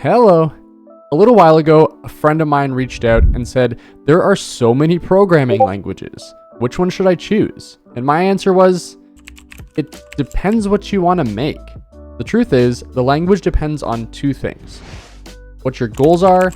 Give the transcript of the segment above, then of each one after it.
Hello. A little while ago, a friend of mine reached out and said, there are so many programming languages. Which one should I choose? And my answer was, it depends what you want to make. The truth is, the language depends on two things: what your goals are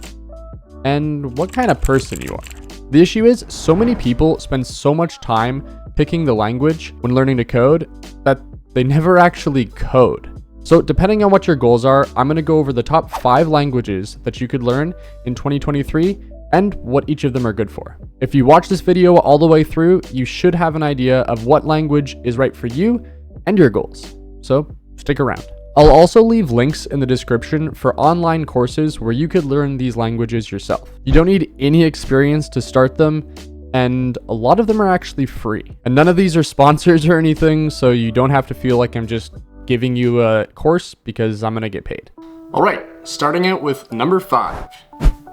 and what kind of person you are. The issue is, so many people spend so much time picking the language when learning to code that they never actually code. So depending on what your goals are, I'm going to go over the top 5 languages that you could learn in 2023 and what each of them are good for. If you watch this video all the way through, you should have an idea of what language is right for you and your goals. So stick around. I'll also leave links in the description for online courses where you could learn these languages yourself. You don't need any experience to start them, and a lot of them are actually free. And none of these are sponsors or anything, so you don't have to feel like I'm just giving you a course because I'm gonna get paid. All right, starting out with number 5,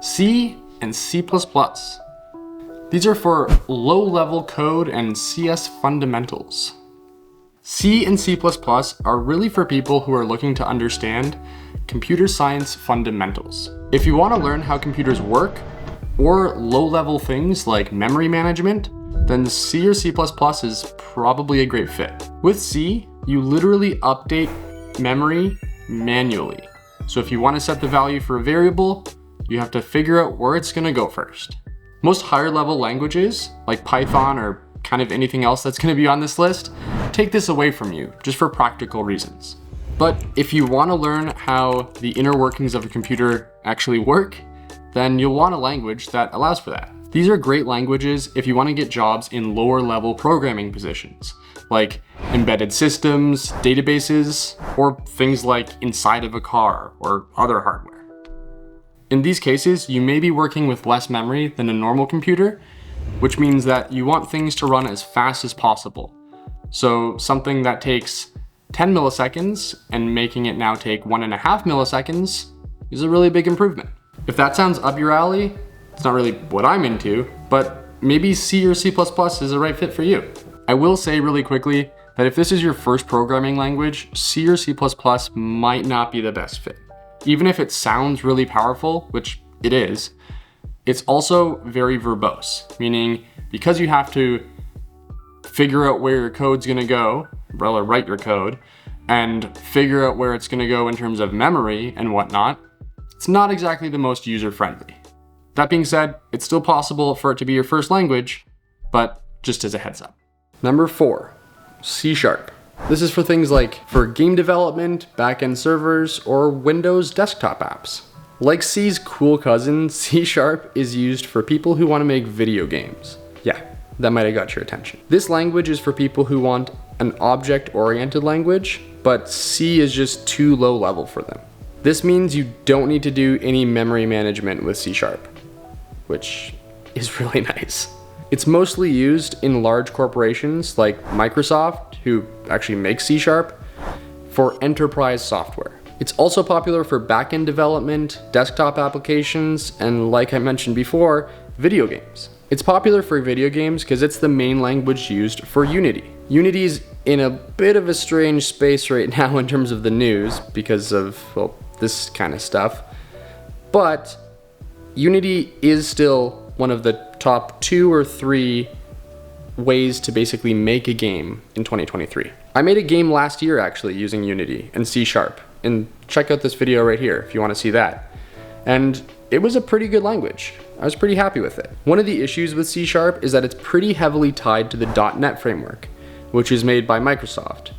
C and C++. These are for low-level code and CS fundamentals. C and C++ are really for people who are looking to understand computer science fundamentals. If you want to learn how computers work or low-level things like memory management, then C or C++ is probably a great fit. With C, you literally update memory manually. So if you want to set the value for a variable, you have to figure out where it's going to go first. Most higher level languages, like Python or kind of anything else that's going to be on this list, take this away from you just for practical reasons. But if you want to learn how the inner workings of a computer actually work, then you'll want a language that allows for that. These are great languages if you want to get jobs in lower level programming positions, like embedded systems, databases, or things like inside of a car or other hardware. In these cases, you may be working with less memory than a normal computer, which means that you want things to run as fast as possible. So something that takes 10 milliseconds and making it now take 1.5 milliseconds is a really big improvement. If that sounds up your alley, it's not really what I'm into, but maybe C or C++ is the right fit for you. I will say really quickly that if this is your first programming language, C or C++ might not be the best fit. Even if it sounds really powerful, which it is, it's also very verbose, meaning because you have to figure out where your code's gonna go, or write your code, and figure out where it's gonna go in terms of memory and whatnot, it's not exactly the most user-friendly. That being said, it's still possible for it to be your first language, but just as a heads up. Number 4, C#. This is for things like for game development, backend servers, or Windows desktop apps. Like C's cool cousin, C# is used for people who want to make video games. Yeah, that might have got your attention. This language is for people who want an object-oriented language, but C is just too low level for them. This means you don't need to do any memory management with C#, which is really nice. It's mostly used in large corporations like Microsoft, who actually makes C#, for enterprise software. It's also popular for backend development, desktop applications, and like I mentioned before, video games. It's popular for video games because it's the main language used for Unity. Unity's in a bit of a strange space right now in terms of the news because of, well, this kind of stuff. But Unity is still one of the top 2 or 3 ways to basically make a game in 2023. I made a game last year actually using Unity and C#, and check out this video right here if you want to see that. And it was a pretty good language. I was pretty happy with it. One of the issues with C# is that it's pretty heavily tied to the .NET framework, which is made by Microsoft,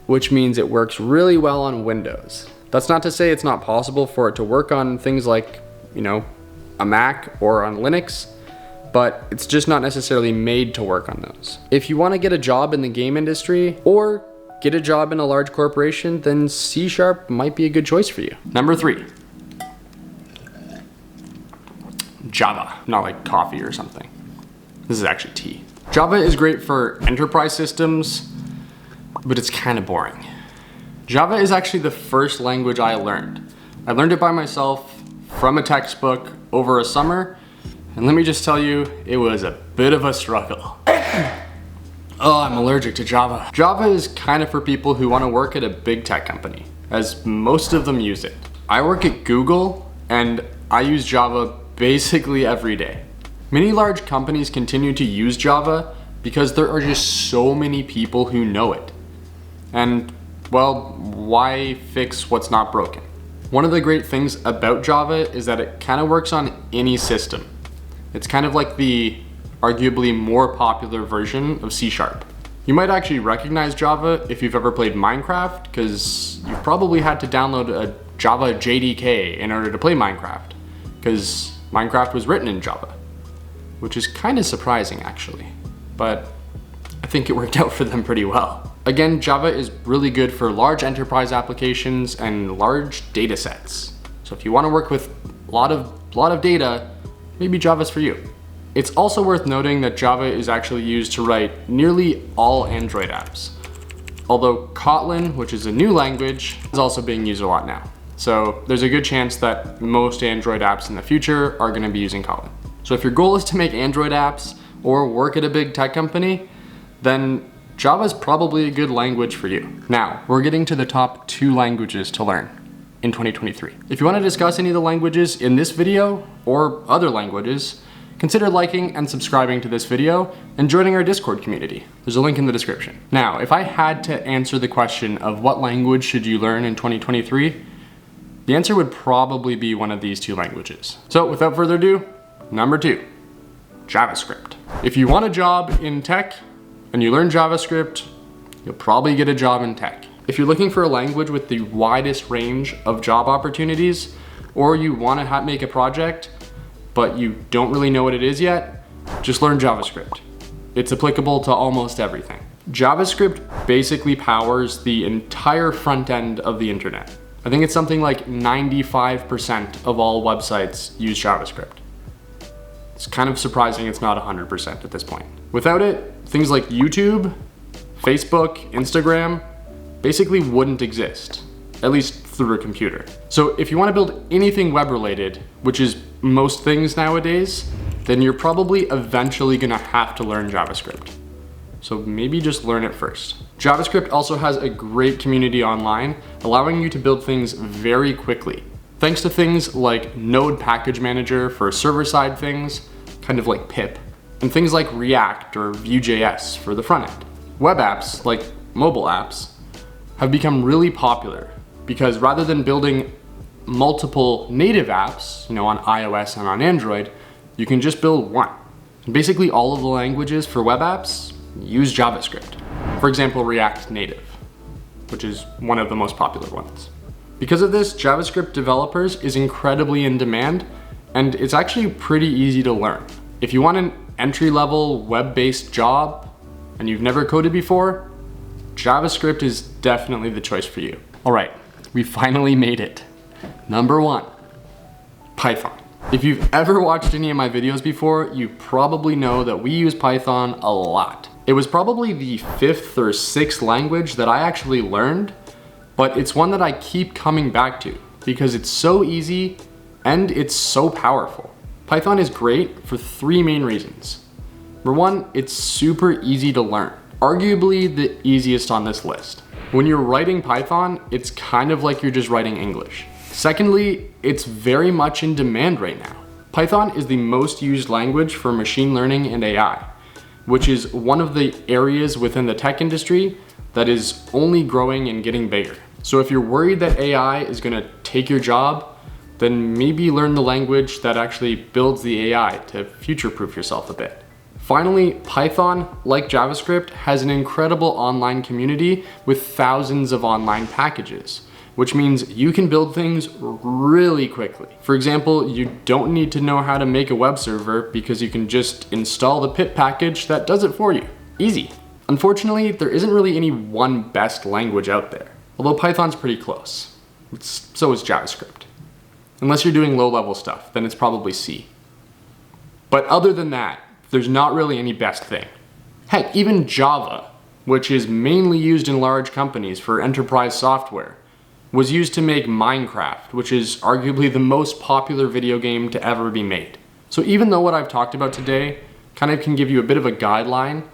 which means it works really well on Windows. That's not to say it's not possible for it to work on things like, a Mac or on Linux, but it's just not necessarily made to work on those. If you want to get a job in the game industry or get a job in a large corporation, then C# might be a good choice for you. Number 3, Java, not like coffee or something. This is actually tea. Java is great for enterprise systems, but it's kind of boring. Java is actually the first language I learned. I learned it by myself from a textbook over a summer, and let me just tell you, it was a bit of a struggle. Oh, I'm allergic to Java. Java is kind of for people who want to work at a big tech company, as most of them use it. I work at Google and I use Java basically every day. Many large companies continue to use Java because there are just so many people who know it. And, well, why fix what's not broken? One of the great things about Java is that it kind of works on any system. It's kind of like the arguably more popular version of C#. You might actually recognize Java if you've ever played Minecraft, because you've probably had to download a Java JDK in order to play Minecraft, because Minecraft was written in Java, which is kind of surprising actually, but I think it worked out for them pretty well. Again, Java is really good for large enterprise applications and large data sets. So if you want to work with a lot of data, maybe Java's for you. It's also worth noting that Java is actually used to write nearly all Android apps. Although Kotlin, which is a new language, is also being used a lot now. So there's a good chance that most Android apps in the future are going to be using Kotlin. So if your goal is to make Android apps or work at a big tech company, then Java is probably a good language for you. Now, we're getting to the top 2 languages to learn in 2023. If you want to discuss any of the languages in this video or other languages, consider liking and subscribing to this video and joining our Discord community. There's a link in the description. Now, if I had to answer the question of what language should you learn in 2023, the answer would probably be one of these 2 languages. So without further ado, number 2, JavaScript. If you want a job in tech and you learn JavaScript, you'll probably get a job in tech. If you're looking for a language with the widest range of job opportunities, or you want to make a project but you don't really know what it is yet, just learn JavaScript. It's applicable to almost everything. JavaScript basically powers the entire front end of the internet. I think it's something like 95% of all websites use JavaScript. It's kind of surprising it's not 100% at this point. Without it, things like YouTube, Facebook, Instagram basically wouldn't exist, at least through a computer. So if you want to build anything web related, which is most things nowadays, then you're probably eventually gonna have to learn JavaScript. So maybe just learn it first. JavaScript also has a great community online, allowing you to build things very quickly. Thanks to things like Node Package Manager for server-side things, kind of like pip, and things like React or Vue.js for the front end. Web apps, like mobile apps, have become really popular because rather than building multiple native apps, on iOS and on Android, you can just build one. And basically all of the languages for web apps use JavaScript. For example, React Native, which is one of the most popular ones. Because of this, JavaScript developers is incredibly in demand, and it's actually pretty easy to learn. If you want an entry-level web-based job and you've never coded before, JavaScript is definitely the choice for you. All right, we finally made it. Number 1, Python. If you've ever watched any of my videos before, you probably know that we use Python a lot. It was probably the 5th or 6th language that I actually learned, but it's one that I keep coming back to because it's so easy and it's so powerful. Python is great for 3 main reasons. Number 1, it's super easy to learn. Arguably the easiest on this list. When you're writing Python, it's kind of like you're just writing English. Secondly, it's very much in demand right now. Python is the most used language for machine learning and AI, which is one of the areas within the tech industry that is only growing and getting bigger. So if you're worried that AI is gonna take your job, then maybe learn the language that actually builds the AI to future-proof yourself a bit. Finally, Python, like JavaScript, has an incredible online community with thousands of online packages, which means you can build things really quickly. For example, you don't need to know how to make a web server because you can just install the pip package that does it for you. Easy. Unfortunately, there isn't really any one best language out there, although Python's pretty close. So is JavaScript. Unless you're doing low-level stuff, then it's probably C. But other than that, there's not really any best thing. Heck, even Java, which is mainly used in large companies for enterprise software, was used to make Minecraft, which is arguably the most popular video game to ever be made. So even though what I've talked about today kind of can give you a bit of a guideline,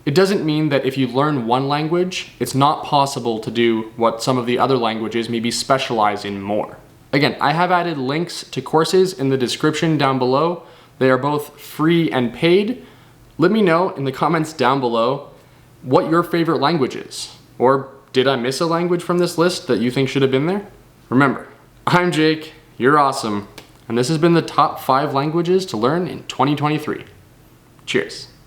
it doesn't mean that if you learn one language, it's not possible to do what some of the other languages maybe specialize in more. Again, I have added links to courses in the description down below. They are both free and paid. Let me know in the comments down below what your favorite language is. Or did I miss a language from this list that you think should have been there? Remember, I'm Jake, you're awesome, and this has been the top 5 languages to learn in 2023. Cheers.